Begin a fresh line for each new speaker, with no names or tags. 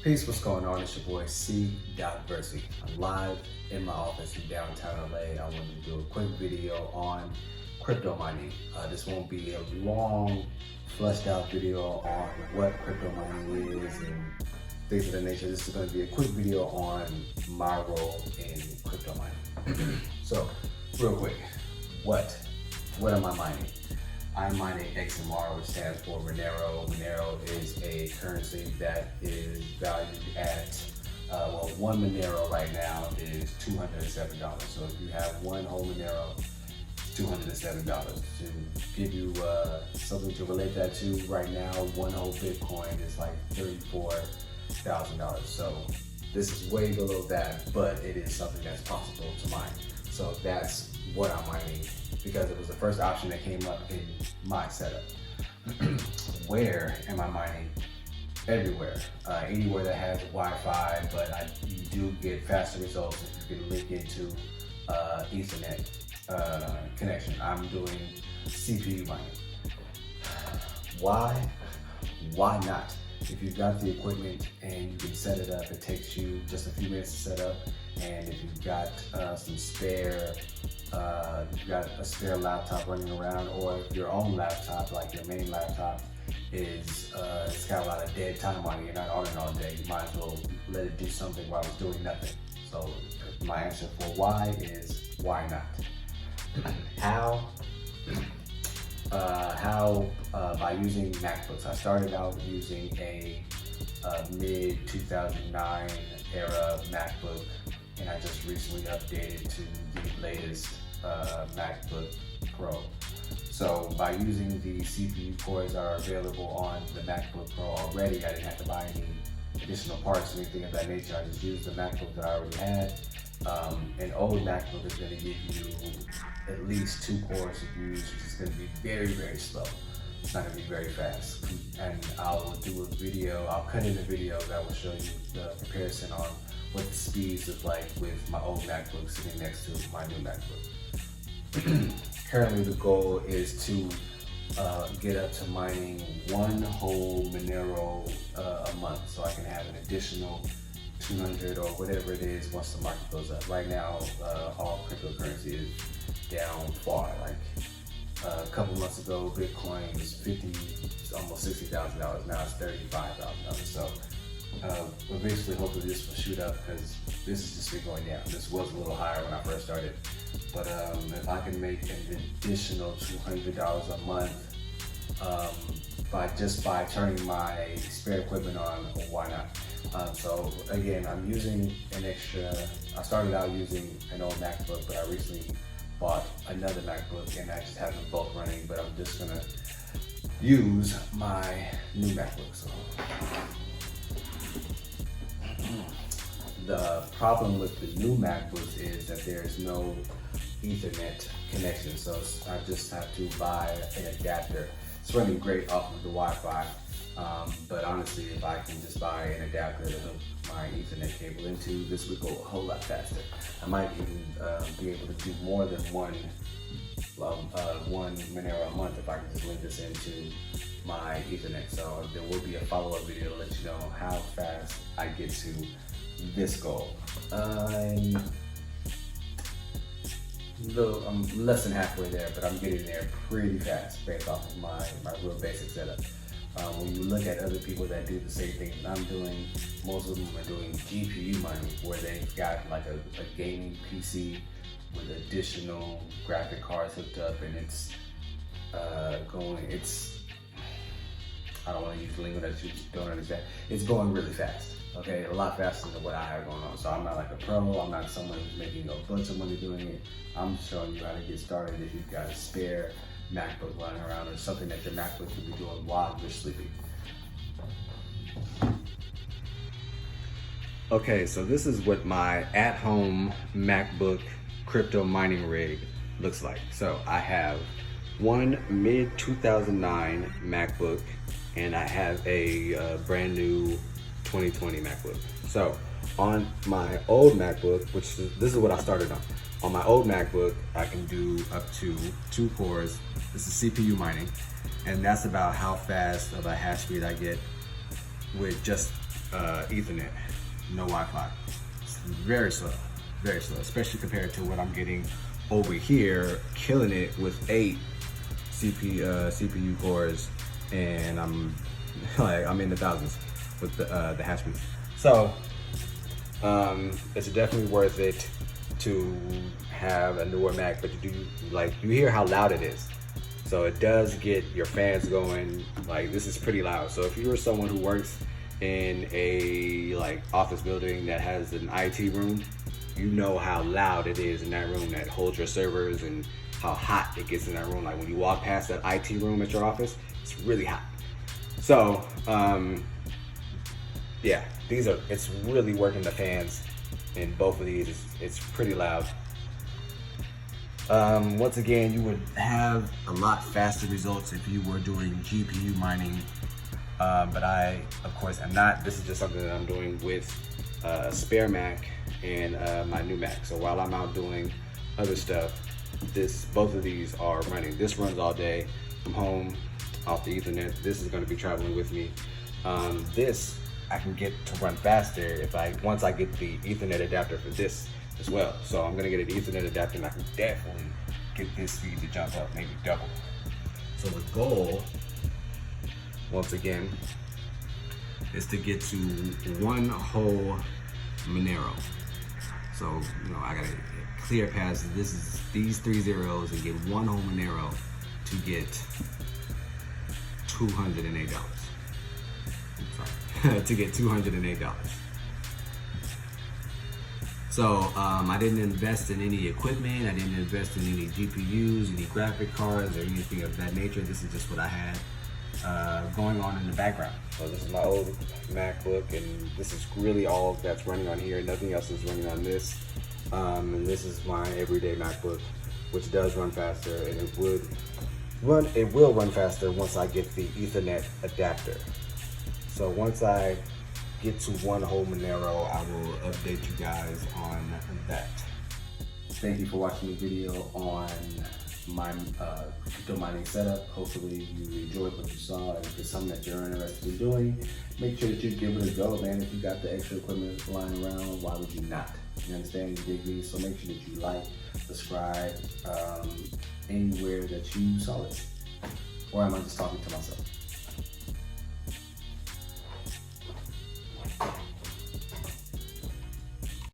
Peace, what's going on? It's your boy C. Versity. I'm live in my office in downtown LA. I wanted to do a quick video on crypto mining. This won't be a long, fleshed out video on what crypto mining is and things of that nature. This is going to be a quick video on my role in crypto mining. So, real quick, what am I mining? I'm mining XMR, which stands for Monero. Monero is a currency that is valued at, well, one Monero right now is $207. So if you have one whole Monero, it's $207. To give you something to relate that to, right now, one whole Bitcoin is like $34,000. So this is way below that, but it is something that's possible to mine. So that's what I'm mining, because it was the first option that came up in my setup. Where am I mining? Everywhere, anywhere that has Wi-Fi, but you do get faster results if you can link into Ethernet connection. I'm doing CPU mining. Why? Why not? If you've got the equipment and you can set it up, it takes you just a few minutes to set up. And if you've got some spare, you've got a spare laptop running around, or if your own laptop, like your main laptop, is it's got a lot of dead time on it, you're not on it all day, you might as well let it do something while it's doing nothing. So my answer for why is why not? How? By using MacBooks. I started out using a mid 2009 era MacBook, and I just recently updated to the latest MacBook Pro. So by using the CPU cores that are available on the MacBook Pro already, I didn't have to buy any additional parts or anything of that nature. I just used the MacBook that I already had. An old MacBook is going to give you at least 2 cores to use, which is going to be very, very slow. It's not going to be very fast. And I'll do a video, I'll cut in a video that will show you the comparison on what the speeds look like with my old MacBook sitting next to my new MacBook. Currently the goal is to get up to mining one whole Monero a month, so I can have an additional 200 or whatever it is once the market goes up. Right now, all cryptocurrency is down far. Like a couple months ago, Bitcoin was almost $60,000. Now it's $35,000. So eventually, hopefully, this will shoot up, because this has just been going down. This was a little higher when I first started, but if I can make an additional $200 a month by turning my spare equipment on, why not? So again, I'm using an extra. I started out using an old MacBook, but I recently bought another MacBook, and I just have them both running. But I'm just gonna use my new MacBook. So the problem with the new MacBooks is that there is no Ethernet connection, so I just have to buy an adapter. It's running great off of the Wi-Fi, but honestly, if I can just buy an adapter to hook my Ethernet cable into, this would go a whole lot faster. I might even be able to do more than one Monero a month if I can just link this into my Ethernet. So there will be a follow-up video to let you know how fast I get to this goal. I'm less than halfway there, but I'm getting there pretty fast based off of my real basic setup. When you look at other people that do the same thing that I'm doing, most of them are doing GPU mining, where they've got like a gaming PC with additional graphic cards hooked up, and it's I don't want to use lingo that you don't understand. It's going really fast. Okay, a lot faster than what I have going on. So I'm not like a pro, I'm not someone who's making a bunch of money doing it. I'm just showing you how to get started if you've got a spare MacBook lying around, or something that your MacBook can be doing while you're sleeping. Okay, so this is what my at-home MacBook crypto mining rig looks like. So I have one mid 2009 MacBook, and I have a brand new 2020 MacBook. So on my old MacBook, this is what I started on. On my old MacBook, I can do up to 2 cores. This is CPU mining, and that's about how fast of a hash speed I get with just Ethernet, no Wi-Fi. It's very slow, especially compared to what I'm getting over here, killing it with 8 CPU cores, and I'm in the thousands with the hash speed. So it's definitely worth it to have a newer Mac, but you hear how loud it is. So it does get your fans going. Like, this is pretty loud. So if you're someone who works in a office building that has an IT room, you know how loud it is in that room that holds your servers and how hot it gets in that room. Like when you walk past that IT room at your office, it's really hot. So yeah, it's really working the fans in both of these. It's pretty loud. Once again, you would have a lot faster results if you were doing GPU mining, but I, of course, am not. This is just something that I'm doing with a spare Mac and my new Mac. So while I'm out doing other stuff, both of these are running. This runs all day from home off the Ethernet. This is going to be traveling with me. This I can get to run faster once I get the Ethernet adapter for this as well. So I'm gonna get an Ethernet adapter and I can definitely get this speed to jump up, maybe double. So the goal, once again, is to get to one whole Monero. So, I gotta clear past these 3 zeros and get one whole Monero to get $208. I'm sorry, to get $208. So I didn't invest in any equipment. I didn't invest in any GPUs, any graphic cards, or anything of that nature. This is just what I had going on in the background. So this is my old MacBook, and this is really all that's running on here. Nothing else is running on this. And this is my everyday MacBook, which does run faster, and it will run faster once I get the Ethernet adapter. So once I get to one whole Monero, I will update you guys on that. Thank you for watching the video on my crypto mining setup. Hopefully you enjoyed what you saw, and if it's something that you're interested in doing, make sure that you give it a go, man. If you got the extra equipment lying around, why would you not? You understand? You dig me? So make sure that you like, subscribe, anywhere that you saw it. Or am I just talking to myself?